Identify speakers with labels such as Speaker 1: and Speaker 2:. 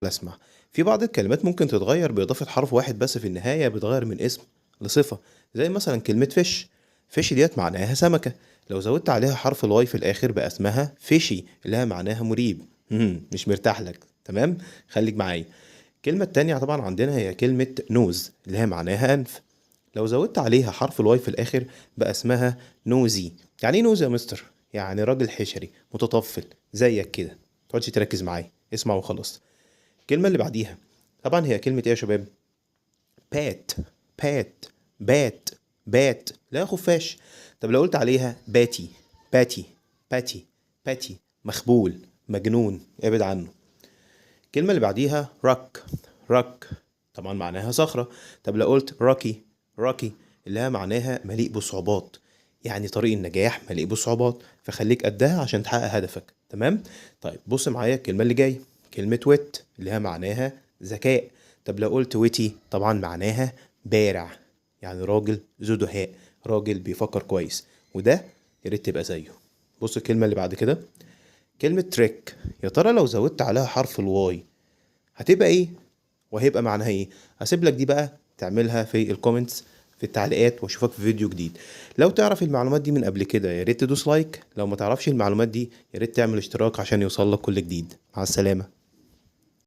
Speaker 1: اسمع. في بعض الكلمات ممكن تتغير بإضافة حرف واحد بس في النهاية بيتغير من اسم لصفة. زي مثلا كلمة فيش. فيش ديت معناها سمكة. لو زودت عليها حرف الواي في الآخر بقى اسمها فيشي اللي هي معناها مريب. مش مرتاح لك. تمام. خليك معايا. الكلمة التانية طبعا عندنا هي كلمة نوز اللي هي معناها أنف. لو زودت عليها حرف الواي في الآخر بقى اسمها نوزي. يعني ايه نوزي يا مستر؟ يعني راجل حشري متطفل زيك كده. متقعدش تركز معايا، اسمع وخلاص. الكلمة اللي بعديها طبعا هي كلمة ايه يا شباب؟ بات. بات. بات. بات لا خفاش. طب لو قلت عليها باتي. باتي. باتي. باتي مخبول مجنون ابعد عنه. الكلمة اللي بعديها روك. روك طبعا معناها صخرة. طب لو قلت روكي. روكي اللي هي معناها مليء بالصعوبات. يعني طريق النجاح مليء بالصعوبات، فخليك قدها عشان تحقق هدفك. تمام. طيب بص معايا الكلمة اللي جاية. كلمة ويت اللي هي معناها ذكاء. طب لو قلت ويتي طبعا معناها بارع. يعني راجل ذو دهاء، راجل بيفكر كويس. وده يا ريت تبقى زيه. بص الكلمة اللي بعد كده. كلمة تريك. يا ترى لو زودت عليها حرف الواي هتبقى ايه؟ وهيبقى معناها ايه؟ هسيب لك دي بقى تعملها في الكومنتس في التعليقات، واشوفك في فيديو جديد. لو تعرف المعلومات دي من قبل كده يا ريت تدوس لايك، لو ما تعرفش المعلومات دي يا ريت تعمل اشتراك عشان يوصل لك كل جديد. مع السلامة.